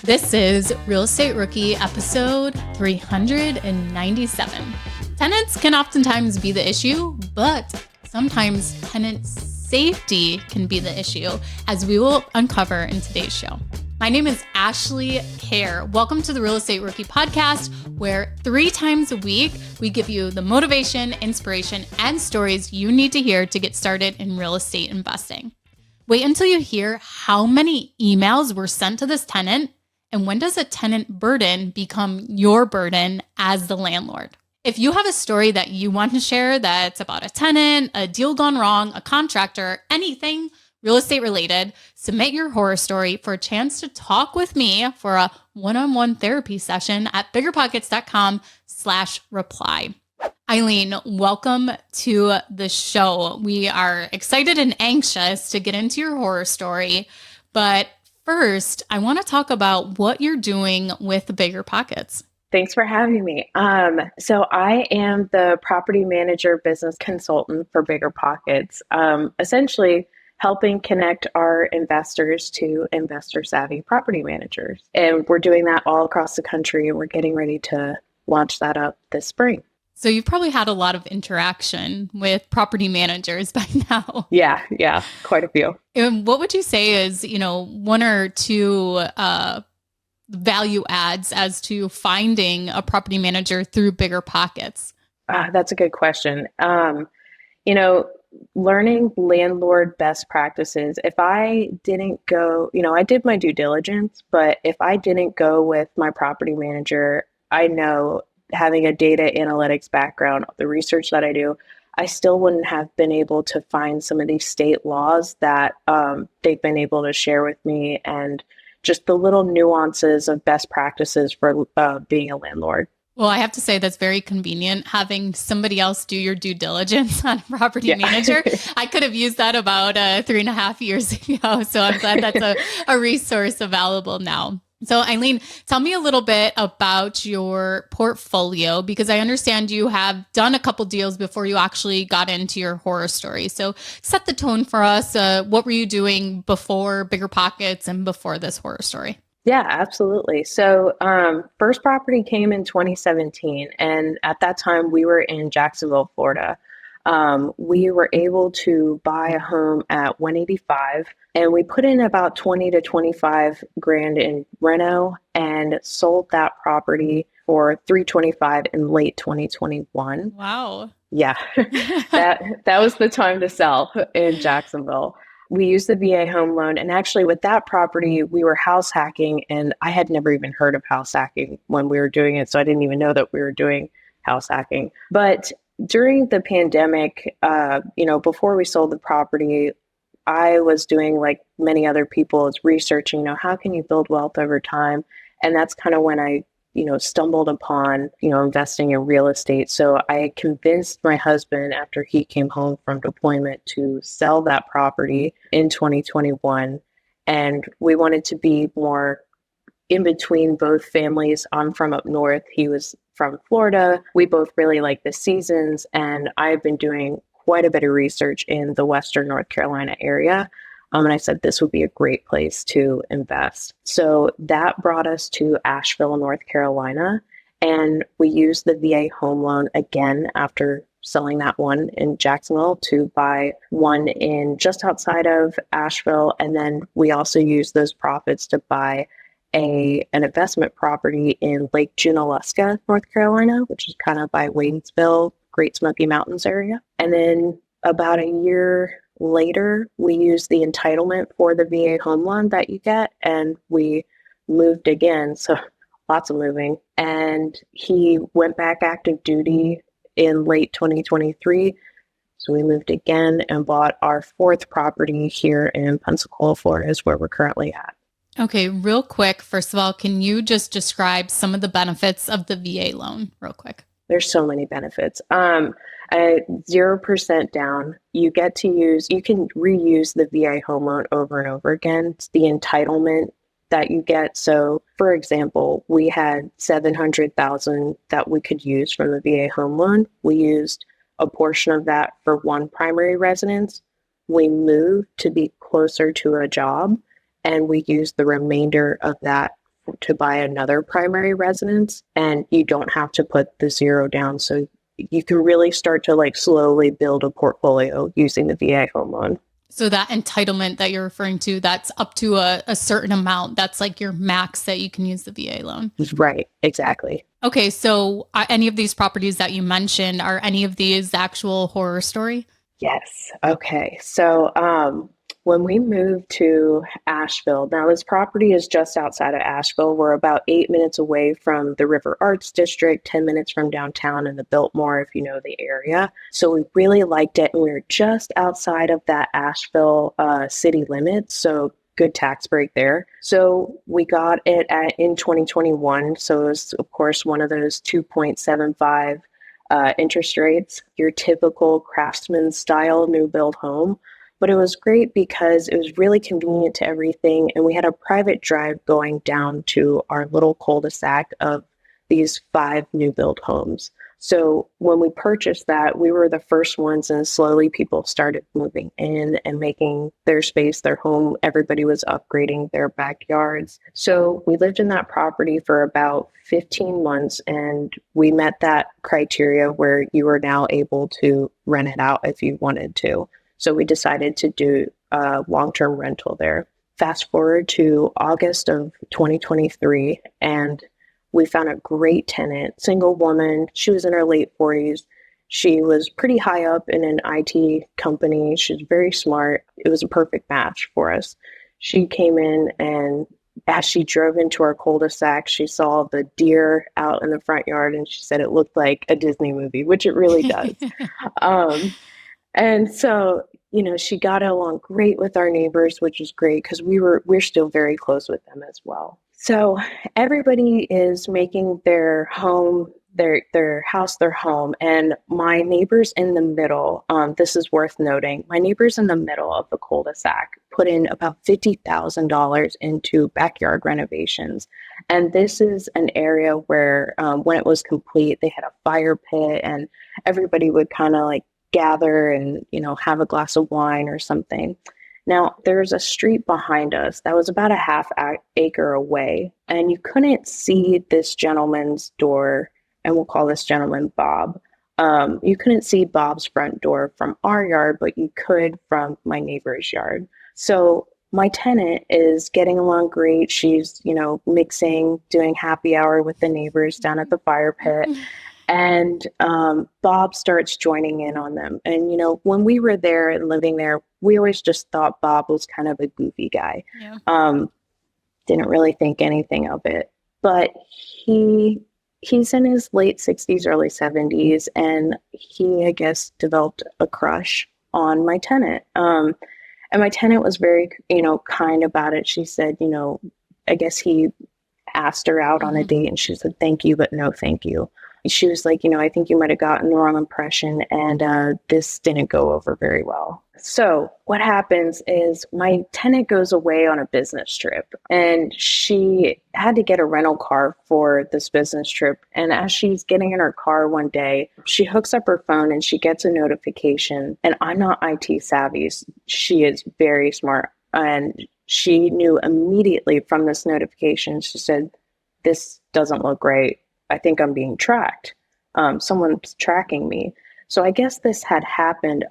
This is Real Estate Rookie episode 397. Tenants can oftentimes be the issue, but sometimes tenant safety can be the issue, as we will uncover in today's show. My name is Ashley Kerr. Welcome to the Real Estate Rookie podcast, where 3 times a week, we give you the motivation, inspiration, and stories you need to hear to get started in real estate investing. Wait until you hear how many emails were sent to this tenant, and when does a tenant burden become your burden as the landlord? If you have a story that you want to share that's about a tenant, a deal gone wrong, a contractor, anything real estate related, submit your horror story for a chance to talk with me for a one-on-one therapy session at BiggerPockets.com/reply. Eileen, welcome to the show. We are excited and anxious to get into your horror story, but first, I want to talk about what you're doing with BiggerPockets. Thanks for having me. So I am the property manager business consultant for BiggerPockets, essentially helping connect our investors to investor-savvy property managers. And we're doing that all across the country, and we're getting ready to launch that up this spring. So you've probably had a lot of interaction with property managers by now. Yeah, quite a few. And what would you say is, one or two value adds as to finding a property manager through BiggerPockets? That's a good question. Learning landlord best practices. If I didn't go, I did my due diligence, but if I didn't go with my property manager, I know, having a data analytics background, the research that I do, I still wouldn't have been able to find some of these state laws that they've been able to share with me, and just the little nuances of best practices for being a landlord. Well, I have to say that's very convenient, having somebody else do your due diligence on a property manager. I could have used that about 3.5 years ago. So I'm glad that's a resource available now. So Eileen, tell me a little bit about your portfolio, because I understand you have done a couple deals before you actually got into your horror story. So set the tone for us. What were you doing before BiggerPockets and before this horror story? Yeah, absolutely. So first property came in 2017. And at that time, we were in Jacksonville, Florida. We were able to buy a home at 185, and we put in about 20 to 25 grand in reno and sold that property for $325 in late 2021. Wow. Yeah, that was the time to sell in Jacksonville. We used the VA home loan, and actually with that property, we were house hacking, and I had never even heard of house hacking when we were doing it, so I didn't even know that we were doing house hacking. But during the pandemic, before we sold the property, I was doing, like many other people, is researching, how can you build wealth over time? And that's kind of when I, stumbled upon, investing in real estate. So I convinced my husband, after he came home from deployment, to sell that property in 2021. And we wanted to be more in between both families. I'm from up north. He was from Florida. We both really like the seasons, and I've been doing quite a bit of research in the Western North Carolina area. And I said this would be a great place to invest. So that brought us to Asheville, North Carolina, and we used the VA home loan again after selling that one in Jacksonville to buy one in just outside of Asheville. And then we also used those profits to buy an investment property in Lake Junaluska, North Carolina, which is kind of by Waynesville, Great Smoky Mountains area. And then about a year later, we used the entitlement for the VA home loan that you get, and we moved again. So lots of moving. And he went back active duty in late 2023. So we moved again and bought our 4th property here in Pensacola, Florida, is where we're currently at. Okay, real quick. First of all, can you just describe some of the benefits of the VA loan real quick? There's so many benefits. 0% down. You can reuse the VA home loan over and over again. It's the entitlement that you get. So for example, we had $700,000 that we could use from the VA home loan. We used a portion of that for one primary residence. We moved to be closer to a job, and we used the remainder of that to buy another primary residence, and you don't have to put the zero down. So you can really start to like slowly build a portfolio using the VA home loan. So that entitlement that you're referring to, that's up to a certain amount. That's like your max that you can use the VA loan. Right, exactly. Okay, so any of these properties that you mentioned, are any of these the actual horror story? Yes. Okay. So when we moved to Asheville, now this property is just outside of Asheville. We're about 8 minutes away from the River Arts District, 10 minutes from downtown and the Biltmore, if you know the area. So we really liked it. And we were just outside of that Asheville city limits. So good tax break there. So we got it in 2021. So it was, of course, one of those 2.75 interest rates, your typical craftsman style new build home. But it was great because it was really convenient to everything. And we had a private drive going down to our little cul-de-sac of these 5 new build homes. So when we purchased that, we were the first ones, and slowly people started moving in and making their space their home. Everybody was upgrading their backyards. So we lived in that property for about 15 months, and we met that criteria where you were now able to rent it out if you wanted to. So we decided to do a long-term rental there. Fast forward to August of 2023, and we found a great tenant, single woman. She was in her late 40s. She was pretty high up in an IT company. She's very smart. It was a perfect match for us. She came in, and as she drove into our cul-de-sac, she saw the deer out in the front yard, and she said it looked like a Disney movie, which it really does. And so, she got along great with our neighbors, which is great because we're still very close with them as well. So everybody is making their home, their house, their home. And my neighbors in the middle, this is worth noting, my neighbors in the middle of the cul-de-sac put in about $50,000 into backyard renovations. And this is an area where when it was complete, they had a fire pit, and everybody would kind of like gather and, have a glass of wine or something. Now, there's a street behind us that was about a half acre away, and you couldn't see this gentleman's door, and we'll call this gentleman Bob. You couldn't see Bob's front door from our yard, but you could from my neighbor's yard. So my tenant is getting along great. She's, mixing, doing happy hour with the neighbors down at the fire pit. And Bob starts joining in on them. And, when we were there and living there, we always just thought Bob was kind of a goofy guy. Yeah. Didn't really think anything of it. But he's in his late 60s, early 70s, and he, I guess, developed a crush on my tenant. And my tenant was very, kind about it. She said, I guess he asked her out on a date, and she said, thank you, but no thank you. She was like, I think you might have gotten the wrong impression, and this didn't go over very well. So what happens is my tenant goes away on a business trip, and she had to get a rental car for this business trip. And as she's getting in her car one day, she hooks up her phone and she gets a notification. And I'm not IT savvy. She is very smart. And she knew immediately from this notification. She said, this doesn't look great. I think I'm being tracked. Someone's tracking me. So I guess this had happened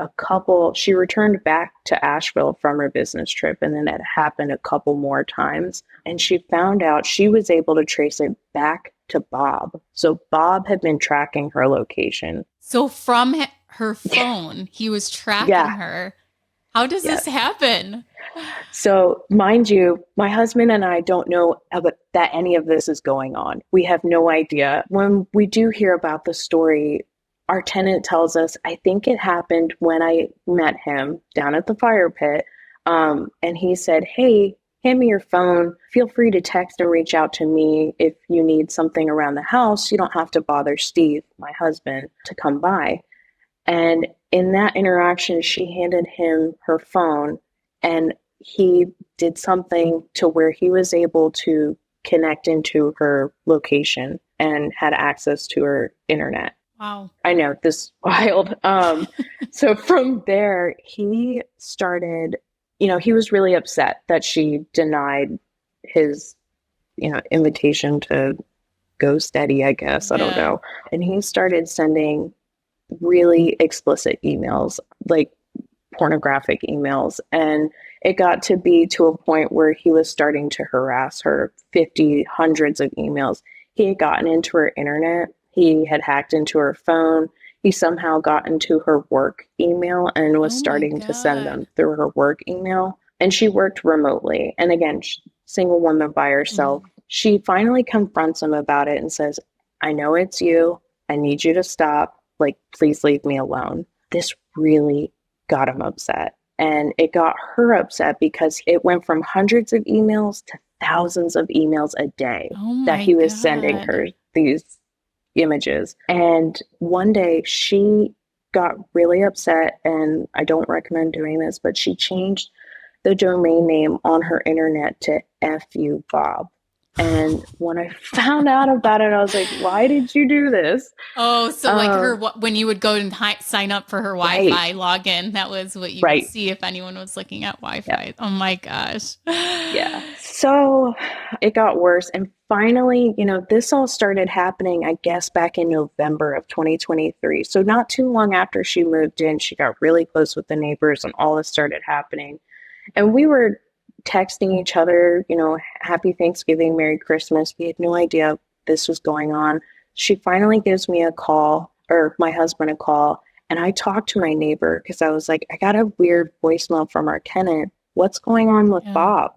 she returned back to Asheville from her business trip, and then it happened a couple more times. And she found out she was able to trace it back to Bob. So Bob had been tracking her location. So from her phone, he was tracking her. How does this happen? So, mind you, my husband and I don't know that any of this is going on. We have no idea. When we do hear about the story, our tenant tells us, I think it happened when I met him down at the fire pit. And he said, hey, hand me your phone. Feel free to text and reach out to me if you need something around the house. You don't have to bother Steve, my husband, to come by. And in that interaction, she handed him her phone, and he did something to where he was able to connect into her location and had access to her internet. Wow. I know, this is wild. So from there, he started, he was really upset that she denied his invitation to go steady, I guess. I don't know. And he started sending really explicit emails, like pornographic emails. And it got to be to a point where he was starting to harass her, 50, hundreds of emails. He had gotten into her internet. He had hacked into her phone. He somehow got into her work email and was starting to send them through her work email. And she worked remotely. And again, single woman by herself. She finally confronts him about it and says, I know it's you. I need you to stop. Like, please leave me alone. This really got him upset. And it got her upset because it went from hundreds of emails to thousands of emails a day that he was sending her these images. And one day she got really upset, and I don't recommend doing this, but she changed the domain name on her internet to F you, Bob. And when I found out about it, I was like, why did you do this? Oh, so like when you would go and sign up for her Wi-Fi login, that was what you would see if anyone was looking at Wi-Fi. Yep. Oh my gosh. Yeah. So it got worse. And finally, this all started happening, I guess, back in November of 2023. So not too long after she moved in, she got really close with the neighbors and all this started happening. And we were texting each other, happy Thanksgiving, Merry Christmas. We had no idea this was going on. She finally gives me a call, or my husband a call, and I talked to my neighbor because I was like, I got a weird voicemail from our tenant. What's going on with Bob?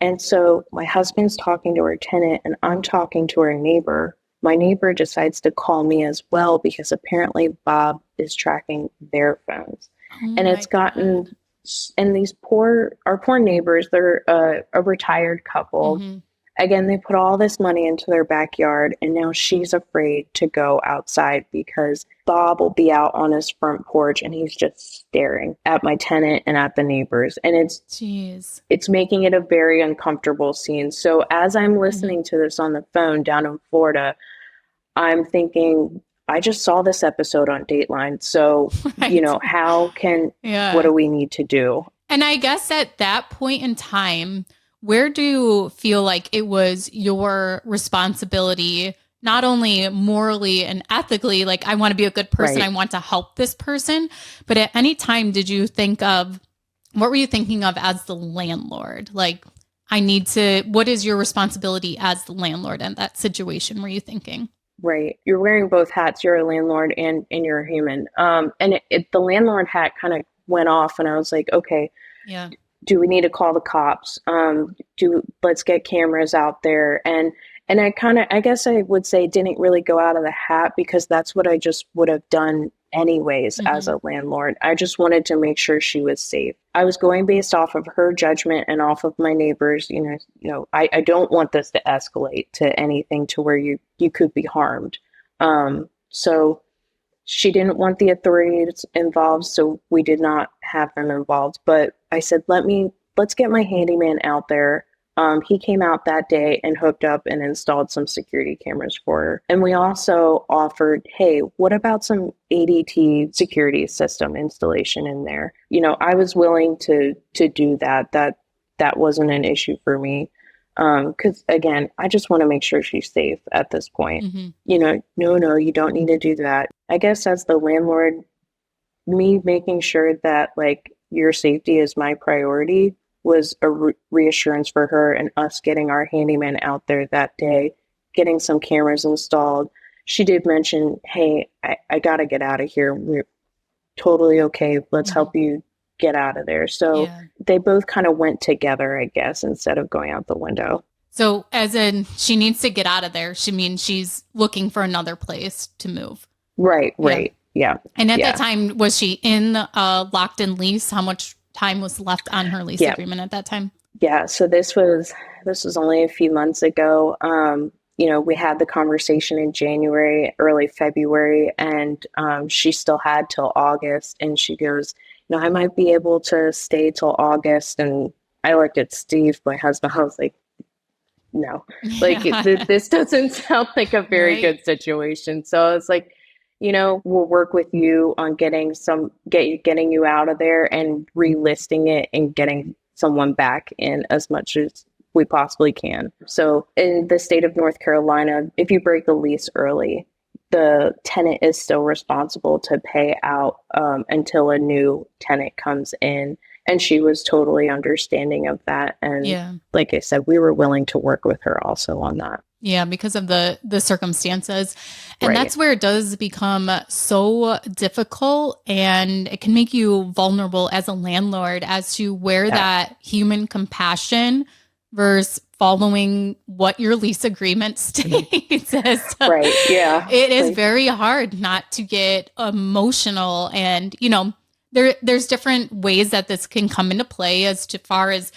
And so my husband's talking to our tenant and I'm talking to our neighbor. My neighbor decides to call me as well because apparently Bob is tracking their phones. And it's gotten... And our poor neighbors, they're a retired couple. Again, they put all this money into their backyard, and now she's afraid to go outside because Bob will be out on his front porch and he's just staring at my tenant and at the neighbors. And it's making it a very uncomfortable scene. So as I'm listening to this on the phone down in Florida, I'm thinking, I just saw this episode on Dateline. So, what do we need to do? And I guess at that point in time, where do you feel like it was your responsibility, not only morally and ethically, like I want to be a good person, I want to help this person, but at any time did you think of, what were you thinking of as the landlord? Like, what is your responsibility as the landlord in that situation, were you thinking? Right. You're wearing both hats. You're a landlord and you're a human. And the landlord hat kind of went off and I was like, okay, do we need to call the cops? Let's get cameras out there. And I guess I would say didn't really go out of the hat because that's what I just would have done anyways as a landlord. I just wanted to make sure she was safe. I was going based off of her judgment and off of my neighbors. I don't want this to escalate to anything to where you could be harmed. So she didn't want the authorities involved, so we did not have them involved. But I said, let's get my handyman out there. He came out that day and hooked up and installed some security cameras for her. And we also offered, hey, what about some ADT security system installation in there? I was willing to do that. That wasn't an issue for me. Because again, I just want to make sure she's safe at this point. No, you don't need to do that. I guess as the landlord, me making sure that like your safety is my priority was a reassurance for her, and us getting our handyman out there that day, getting some cameras installed. She did mention, hey, I got to get out of here. We're totally okay. Let's help you get out of there. So they both kind of went together, I guess, instead of going out the window. So as in she needs to get out of there, she means she's looking for another place to move. Right. Yeah. And at that time, was she in locked in lease? How much time was left on her lease agreement at that time? Yeah. So this was only a few months ago. We had the conversation in January, early February, and she still had till August. And she goes, I might be able to stay till August. And I looked at Steve, my husband, I was like, no, this doesn't sound like a very good situation. So it's like, we'll work with you on getting you out of there and relisting it and getting someone back in as much as we possibly can. So in the state of North Carolina, if you break the lease early, the tenant is still responsible to pay out until a new tenant comes in. And she was totally understanding of that. And like I said, we were willing to work with her also on that. Yeah, because of the circumstances. And that's where it does become so difficult, and it can make you vulnerable as a landlord as to where that human compassion versus following what your lease agreement states. It is very hard not to get emotional, and there's different ways that this can come into play as to far as,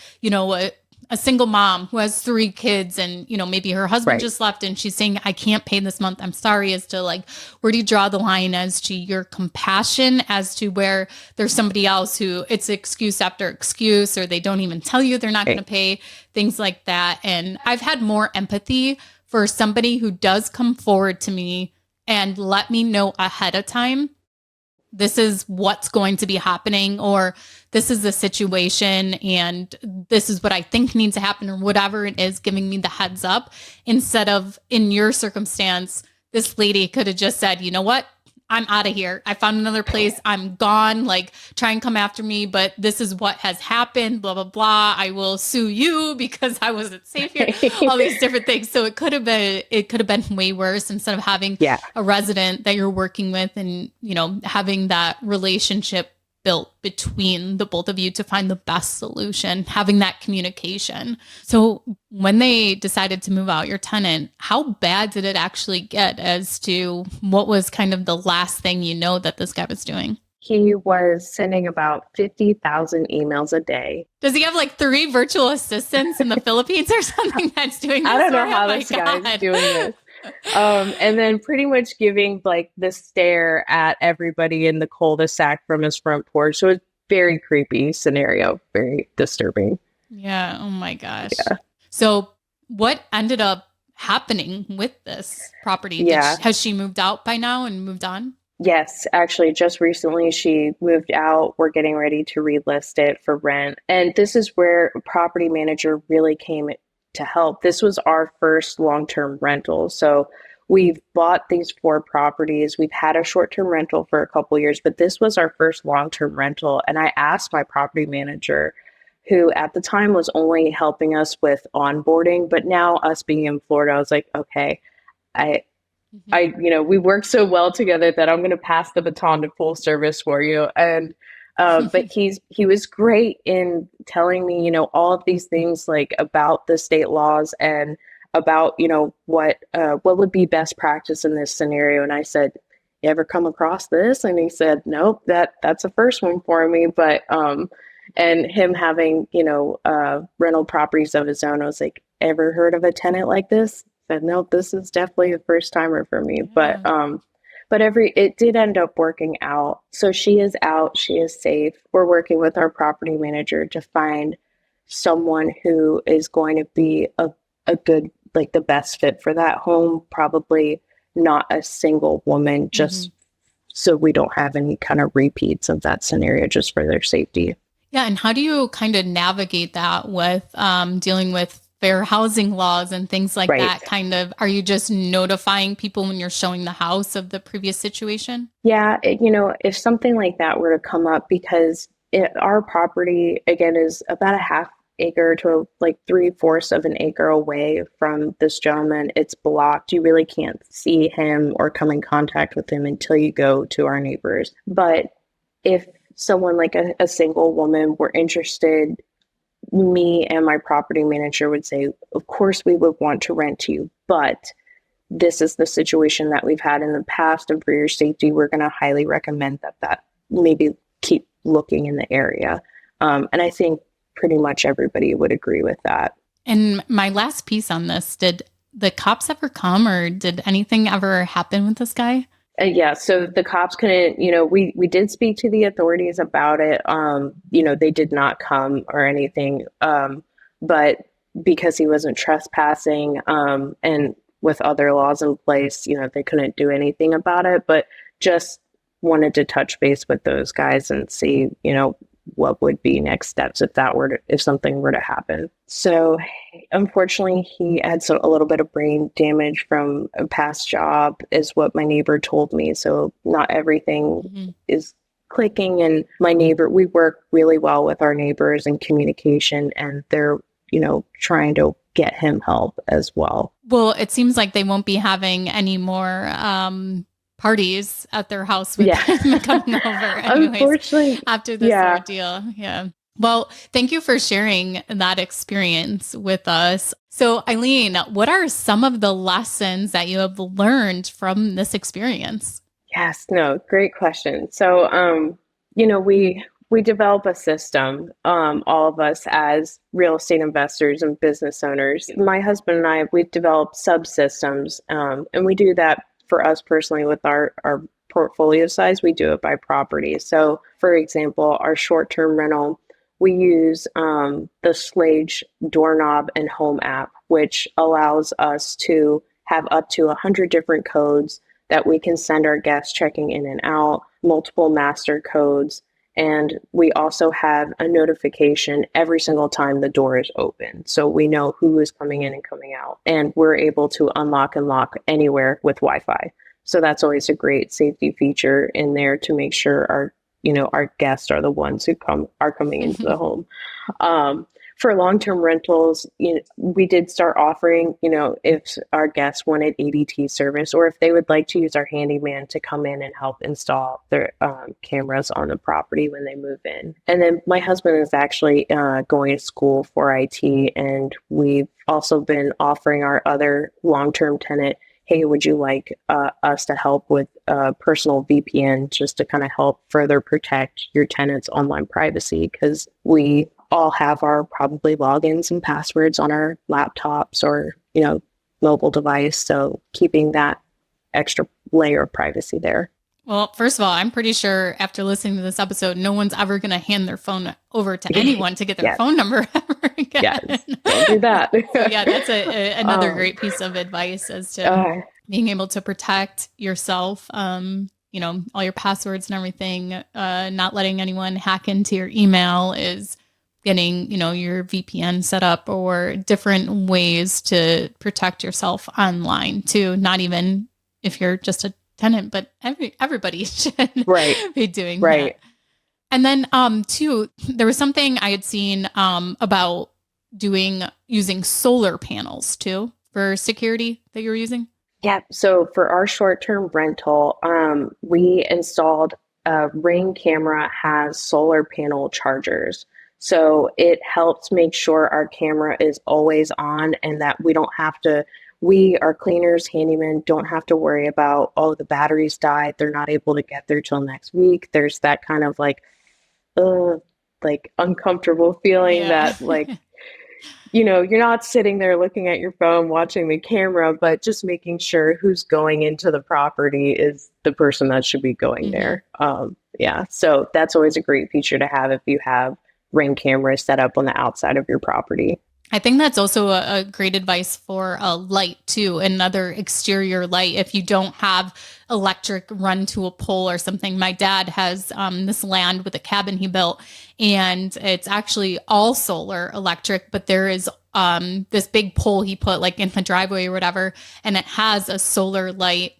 a single mom who has 3 kids and, maybe her husband just left and she's saying, I can't pay this month. I'm sorry, as to like, where do you draw the line as to your compassion, as to where there's somebody else who it's excuse after excuse, or they don't even tell you they're not going to pay, things like that. And I've had more empathy for somebody who does come forward to me and let me know ahead of time, this is what's going to be happening, or this is the situation and this is what I think needs to happen, or whatever it is, giving me the heads up, instead of, in your circumstance, this lady could have just said, you know what? I'm out of here. I found another place. I'm gone. Like, try and come after me, but this is what has happened, blah, blah, blah. I will sue you because I wasn't safe here. All these different things. So it could have been way worse, instead of having a resident that you're working with and, having that relationship built between the both of you to find the best solution, having that communication. So when they decided to move out your tenant, how bad did it actually get, as to what was kind of the last thing that this guy was doing? He was sending about 50,000 emails a day. Does he have like 3 virtual assistants in the Philippines or something that's doing this? I don't know how this guy's doing this. And then pretty much giving like the stare at everybody in the cul-de-sac from his front porch. So it's very creepy scenario, very disturbing. Yeah. Oh my gosh. Yeah. So what ended up happening with this property? Has she moved out by now and moved on? Yes, actually, just recently she moved out. We're getting ready to relist it for rent. And this is where a property manager really came to help. This was our first long-term rental. So we've bought these 4 properties. We've had a short-term rental for a couple of years, but this was our first long-term rental. And I asked my property manager, who at the time was only helping us with onboarding, but now us being in Florida, I was like, okay, we work so well together that I'm going to pass the baton to full service for you. And but he was great in telling me, all of these things, like about the state laws and about, what would be best practice in this scenario. And I said, you ever come across this? And he said, nope, that's a first one for me. But and him having, rental properties of his own, I was like, ever heard of a tenant like this? I said, nope, this is definitely a first timer for me. Yeah. But it did end up working out. So she is out. She is safe. We're working with our property manager to find someone who is going to be a good, like the best fit for that home. Probably not a single woman, just so we don't have any kind of repeats of that scenario, just for their safety. Yeah. And how do you kind of navigate that with dealing with fair housing laws and things like that? Kind of, are you just notifying people when you're showing the house of the previous situation? Yeah. If something like that were to come up, because our property, again, is about a half acre to like 3/4 of an acre away from this gentleman. It's blocked. You really can't see him or come in contact with him until you go to our neighbors. But if someone like a single woman were interested, me and my property manager would say, of course we would want to rent to you, but this is the situation that we've had in the past, and for your safety, we're going to highly recommend that maybe keep looking in the area. And I think pretty much everybody would agree with that. And my last piece on this, did the cops ever come, or did anything ever happen with this guy? Yeah, so the cops couldn't, we did speak to the authorities about it. They did not come or anything, but because he wasn't trespassing, and with other laws in place, they couldn't do anything about it, but just wanted to touch base with those guys and see, what would be next steps if something were to happen. So unfortunately, he had a little bit of brain damage from a past job, is what my neighbor told me. So not everything is clicking. And my neighbor, we work really well with our neighbors in communication, and they're, trying to get him help as well. Well, it seems like they won't be having any more parties at their house with him coming over anyways, unfortunately, after this ordeal. Yeah. Well, thank you for sharing that experience with us. So, Eileen, what are some of the lessons that you have learned from this experience? Yes, no, great question. So, we develop a system, all of us as real estate investors and business owners. My husband and I, we've developed subsystems, and we do that for us personally with our portfolio size. We do it by property. So, for example, our short-term rental, we use the Slage doorknob and home app, which allows us to have up to 100 different codes that we can send our guests checking in and out, multiple master codes. And we also have a notification every single time the door is open. So we know who is coming in and coming out. And we're able to unlock and lock anywhere with Wi-Fi. So that's always a great safety feature in there to make sure our guests are the ones who are coming into the home. For long-term rentals, we did start offering, if our guests wanted ADT service, or if they would like to use our handyman to come in and help install their cameras on the property when they move in. And then my husband is actually going to school for IT, and we've also been offering our other long-term tenant, hey, would you like us to help with personal VPN, just to kind of help further protect your tenant's online privacy? Because we all have our probably logins and passwords on our laptops or, mobile device. So keeping that extra layer of privacy there. Well, first of all, I'm pretty sure after listening to this episode, no one's ever going to hand their phone over to anyone to get their phone number ever again. Yes, don't do that. So yeah, that's another great piece of advice as to being able to protect yourself, all your passwords and everything, not letting anyone hack into your email is getting, your VPN set up, or different ways to protect yourself online too. Not even if you're just a tenant, but everybody should be doing that. And then too, there was something I had seen about using solar panels too for security that you were using. Yeah. So for our short-term rental, we installed a Ring camera has solar panel chargers. So it helps make sure our camera is always on, and that we, our cleaners, handymen, don't have to worry about, the batteries died, they're not able to get there till next week. There's that kind of uncomfortable feeling that you're not sitting there looking at your phone, watching the camera, but just making sure who's going into the property is the person that should be going there. So that's always a great feature to have if you have Ring cameras set up on the outside of your property. I think that's also a great advice for a light too, another exterior light. If you don't have electric run to a pole or something, my dad has this land with a cabin he built, and it's actually all solar electric, but there is this big pole he put in the driveway or whatever, and it has a solar light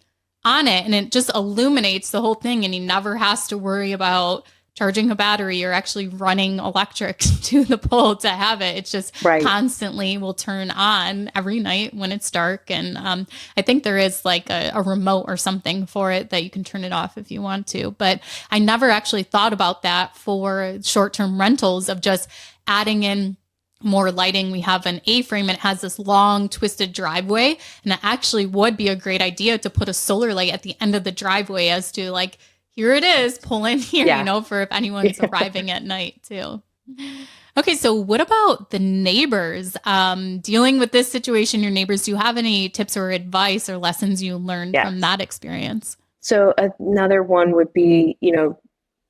on it, and it just illuminates the whole thing, and he never has to worry about charging a battery or actually running electric to the pole to have it. It's just constantly will turn on every night when it's dark. And I think there is a remote or something for it that you can turn it off if you want to. But I never actually thought about that for short-term rentals, of just adding in more lighting. We have an A-frame and it has this long twisted driveway, and it actually would be a great idea to put a solar light at the end of the driveway as to here it is, pull in here, for if anyone's arriving at night too. Okay, so what about the neighbors? Dealing with this situation, your neighbors, do you have any tips or advice or lessons you learned from that experience? So another one would be,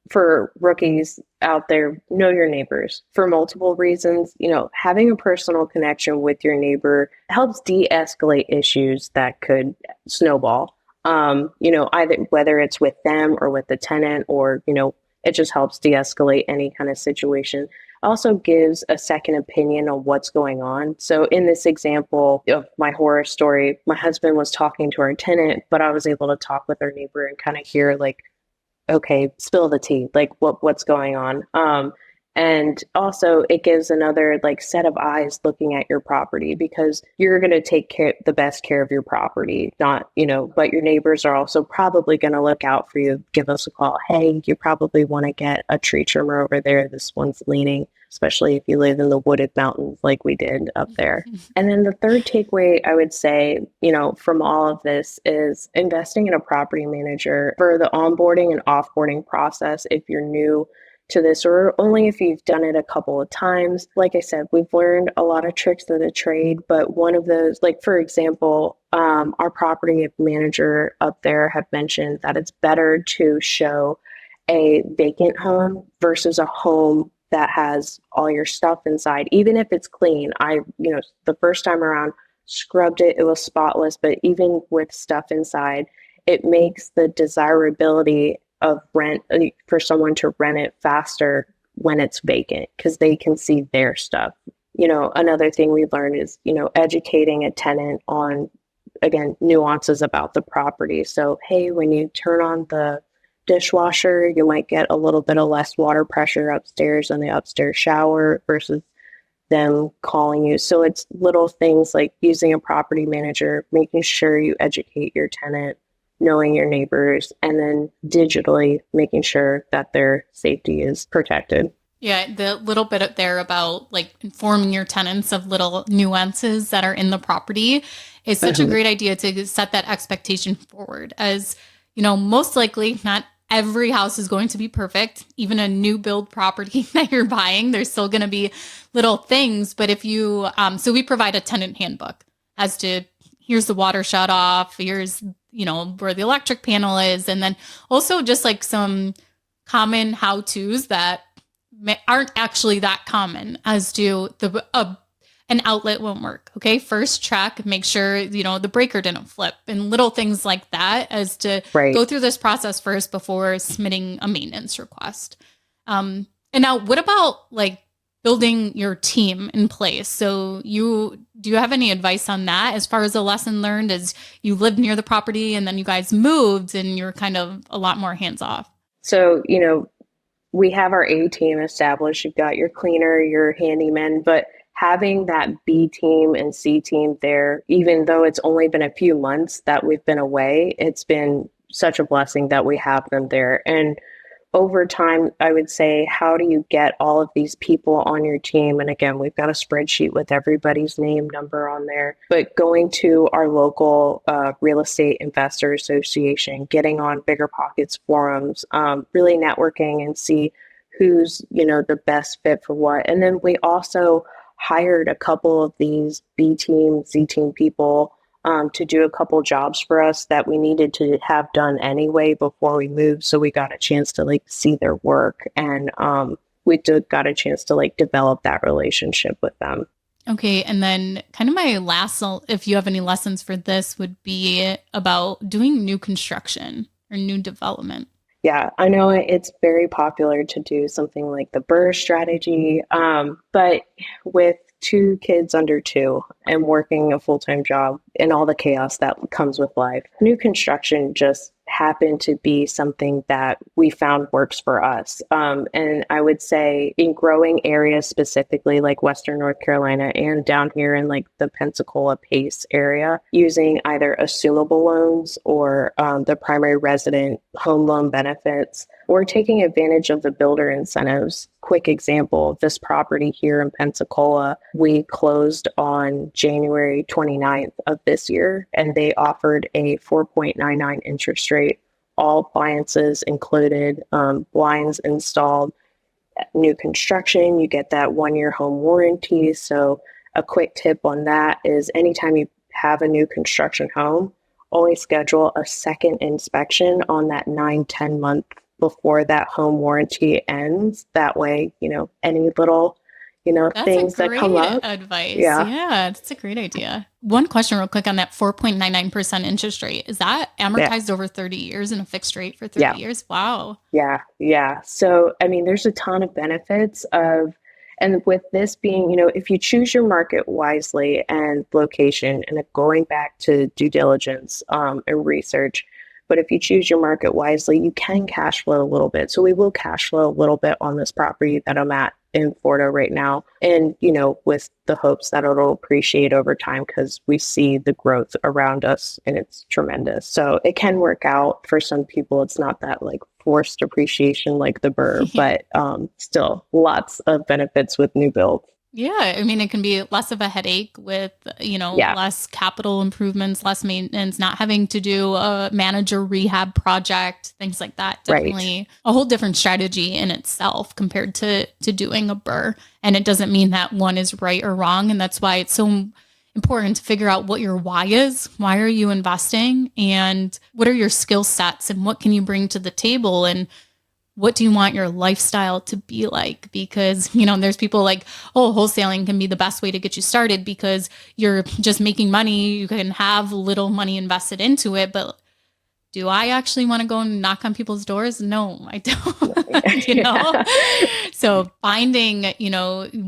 for rookies out there, know your neighbors for multiple reasons. Having a personal connection with your neighbor helps de-escalate issues that could snowball. Either whether it's with them or with the tenant, or, it just helps de-escalate any kind of situation. Also gives a second opinion on what's going on. So in this example of my horror story, my husband was talking to our tenant, but I was able to talk with our neighbor and kind of hear like, okay, spill the tea, like what's going on. And also it gives another like set of eyes looking at your property, because you're going to take the best care of your property, not, but your neighbors are also probably going to look out for you, give us a call. Hey, you probably want to get a tree trimmer over there. This one's leaning, especially if you live in the wooded mountains like we did up there. And then the third takeaway I would say, from all of this is investing in a property manager for the onboarding and offboarding process. If you're new to this, or only if you've done it a couple of times. Like I said, we've learned a lot of tricks of the trade, but one of those, like for example, our property manager up there have mentioned that it's better to show a vacant home versus a home that has all your stuff inside, even if it's clean. The first time around, scrubbed it, it was spotless, but even with stuff inside, it makes the desirability of rent for someone to rent it faster when it's vacant, because they can see their stuff. Another thing we learned is, educating a tenant on, again, nuances about the property. So, hey, when you turn on the dishwasher, you might get a little bit of less water pressure upstairs in the upstairs shower versus them calling you. So it's little things like using a property manager, making sure you educate your tenant, knowing your neighbors, and then digitally making sure that their safety is protected. Yeah, the little bit up there about like informing your tenants of little nuances that are in the property is such a great idea to set that expectation forward. As most likely not every house is going to be perfect. Even a new build property that you're buying, there's still going to be little things. But if you, so we provide a tenant handbook as to here's the water shut off, here's where the electric panel is. And then also just like some common how-tos that aren't actually that common, as to an outlet won't work. Okay. First check, make sure, the breaker didn't flip, and little things like that, as to go through this process first before submitting a maintenance request. And now what about like building your team in place? So do you have any advice on that as far as a lesson learned as you lived near the property and then you guys moved and you're kind of a lot more hands off? So, we have our A team established. You've got your cleaner, your handyman, but having that B team and C team there, even though it's only been a few months that we've been away, it's been such a blessing that we have them there. And over time, I would say, how do you get all of these people on your team? And again, we've got a spreadsheet with everybody's name, number on there. But going to our local real estate investor association, getting on BiggerPockets forums, really networking and see who's, the best fit for what. And then we also hired a couple of these B team, C team people to do a couple jobs for us that we needed to have done anyway before we moved. So we got a chance to like see their work, and got a chance to like develop that relationship with them. Okay. And then kind of my last, if you have any lessons for this, would be about doing new construction or new development. Yeah, I know it's very popular to do something like the BRRRR strategy, but with 2 kids under 2 and working a full-time job and all the chaos that comes with life, new construction just happened to be something that we found works for us. And I would say in growing areas, specifically like Western North Carolina and down here in like the Pensacola Pace area, using either assumable loans or the primary resident home loan benefits, or taking advantage of the builder incentives. Quick example, this property here in Pensacola, we closed on January 29th of this year, and they offered a 4.99 interest rate, all appliances included, blinds installed, new construction, you get that 1-year home warranty. So a quick tip on that is anytime you have a new construction home, always schedule a second inspection on that 9-10 month before that home warranty ends. That way, any little, That's a things that come great up. advice. Yeah. Yeah, that's a great idea. One question real quick on that 4.99% interest rate. Is that Yeah. amortized over 30 years and a fixed rate for 30 Yeah. years? Wow. Yeah. Yeah. So, I mean, there's a ton of benefits and with this being, if you choose your market wisely and location and going back to due diligence and research, but if you choose your market wisely, you can cash flow a little bit. So we will cash flow a little bit on this property that I'm at in Florida right now. And, with the hopes that it'll appreciate over time because we see the growth around us and it's tremendous. So it can work out for some people. It's not that like forced appreciation like the burr, but still lots of benefits with new build. Yeah, I mean, it can be less of a headache with, Yeah. less capital improvements, less maintenance, not having to do a manager rehab project, things like that. Right. Definitely a whole different strategy in itself compared to doing a burr. And it doesn't mean that one is right or wrong. And that's why it's so important to figure out what your why is. Why are you investing? And what are your skill sets? And what can you bring to the table? And what do you want your lifestyle to be like? Because, there's people like, oh, wholesaling can be the best way to get you started because you're just making money. You can have little money invested into it. But do I actually want to go and knock on people's doors? No, I don't. So finding,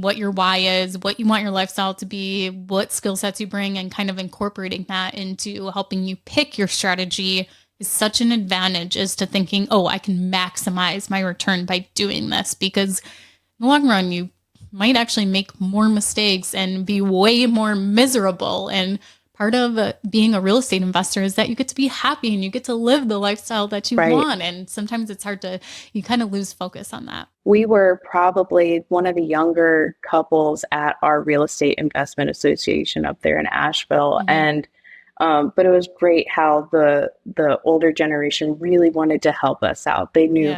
what your why is, what you want your lifestyle to be, what skill sets you bring, and kind of incorporating that into helping you pick your strategy is such an advantage as to thinking, oh, I can maximize my return by doing this, because in the long run, you might actually make more mistakes and be way more miserable. And part of being a real estate investor is that you get to be happy and you get to live the lifestyle that you want. And sometimes it's hard you kind of lose focus on that. We were probably one of the younger couples at our real estate investment association up there in Asheville. Mm-hmm. And but it was great how the older generation really wanted to help us out. They knew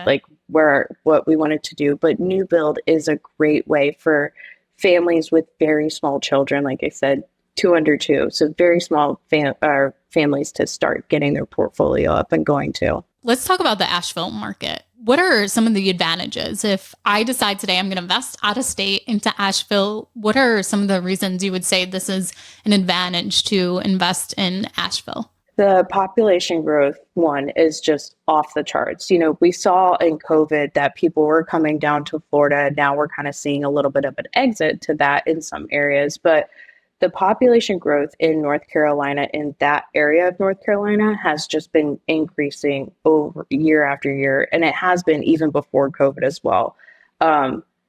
what we wanted to do. But new build is a great way for families with very small children, like I said, 2 under 2. So very small families to start getting their portfolio up and going too. Let's talk about the Asheville market. What are some of the advantages? If I decide today I'm going to invest out of state into Asheville, what are some of the reasons you would say this is an advantage to invest in Asheville? The population growth, one, is just off the charts. We saw in COVID that people were coming down to Florida. Now we're kind of seeing a little bit of an exit to that in some areas. But the population growth in North Carolina, in that area of North Carolina, has just been increasing over year after year. And it has been even before COVID as well.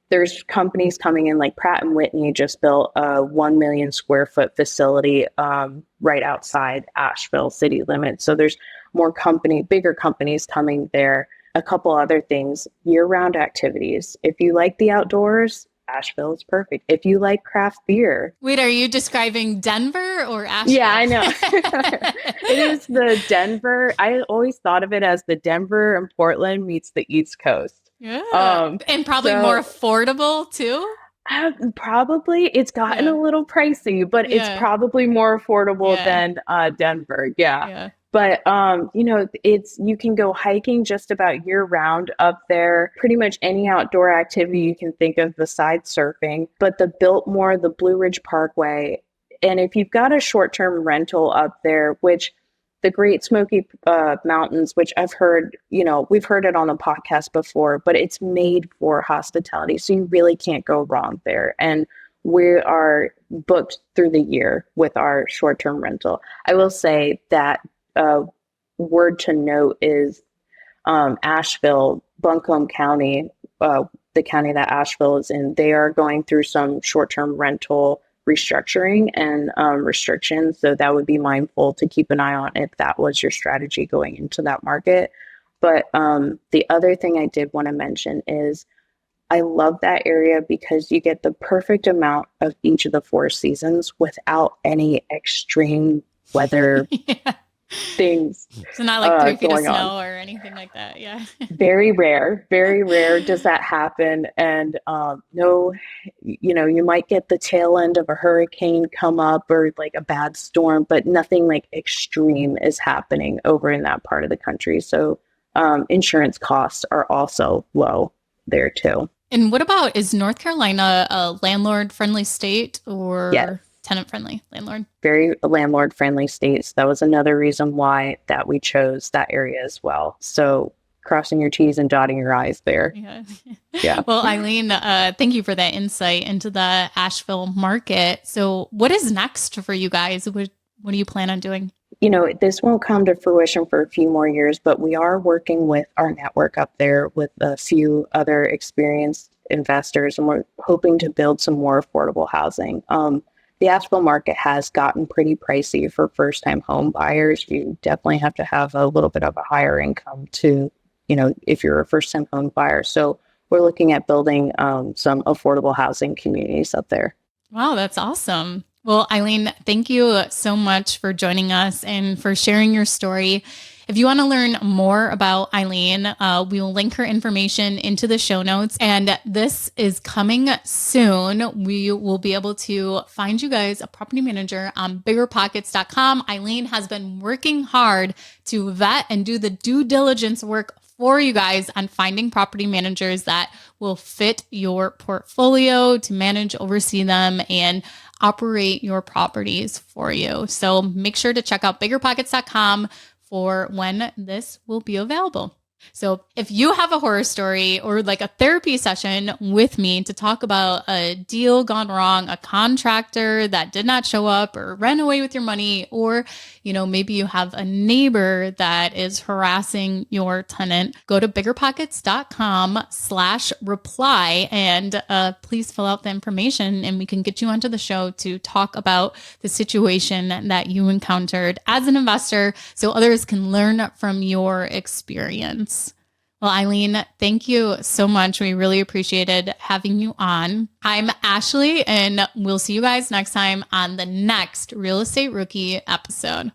There's companies coming in, like Pratt & Whitney just built a 1 million square foot facility right outside Asheville city limits. So there's bigger companies coming there. A couple other things, year-round activities. If you like the outdoors, Asheville is perfect. If you like craft beer. Wait, are you describing Denver or Asheville? Yeah, I know. It is the Denver. I always thought of it as the Denver and Portland meets the East Coast. Yeah. And probably more affordable too? Probably. It's gotten a little pricey, but it's probably more affordable than Denver. Yeah. But, you can go hiking just about year round up there. Pretty much any outdoor activity you can think of besides surfing. But the Biltmore, the Blue Ridge Parkway, and if you've got a short-term rental up there, which the Great Smoky Mountains, which I've heard, we've heard it on the podcast before, but it's made for hospitality. So you really can't go wrong there. And we are booked through the year with our short-term rental. I will say that word to note is Asheville, Buncombe County, the county that Asheville is in, they are going through some short-term rental restructuring and restrictions. So that would be mindful to keep an eye on if that was your strategy going into that market. But the other thing I did want to mention is I love that area because you get the perfect amount of each of the 4 seasons without any extreme weather things. So not like 3 feet of snow or anything like that. Yeah. Very rare does that happen. And no, you might get the tail end of a hurricane come up or like a bad storm, but nothing like extreme is happening over in that part of the country. So insurance costs are also low there too. And what about, is North Carolina a landlord-friendly state or Yes. tenant-friendly landlord? Very landlord-friendly states. That was another reason why that we chose that area as well. So crossing your T's and dotting your I's there. Yeah. Yeah. Well, Eileen, thank you for that insight into the Asheville market. So what is next for you guys? What do you plan on doing? You know, this won't come to fruition for a few more years, but we are working with our network up there with a few other experienced investors, and we're hoping to build some more affordable housing. The Asheville market has gotten pretty pricey for first-time home buyers. You definitely have to have a little bit of a higher income to, if you're a first-time home buyer. So we're looking at building some affordable housing communities up there. Wow, that's awesome. Well, Eileen, thank you so much for joining us and for sharing your story. If you want to learn more about Eileen, we will link her information into the show notes. And this is coming soon. We will be able to find you guys a property manager on BiggerPockets.com. Eileen has been working hard to vet and do the due diligence work for you guys on finding property managers that will fit your portfolio to manage, oversee them, and operate your properties for you. So make sure to check out BiggerPockets.com for when this will be available. So if you have a horror story or like a therapy session with me to talk about a deal gone wrong, a contractor that did not show up or ran away with your money, or, maybe you have a neighbor that is harassing your tenant, go to biggerpockets.com/reply and please fill out the information and we can get you onto the show to talk about the situation that you encountered as an investor so others can learn from your experience. Well, Eileen, thank you so much. We really appreciated having you on. I'm Ashley, and we'll see you guys next time on the next Real Estate Rookie episode.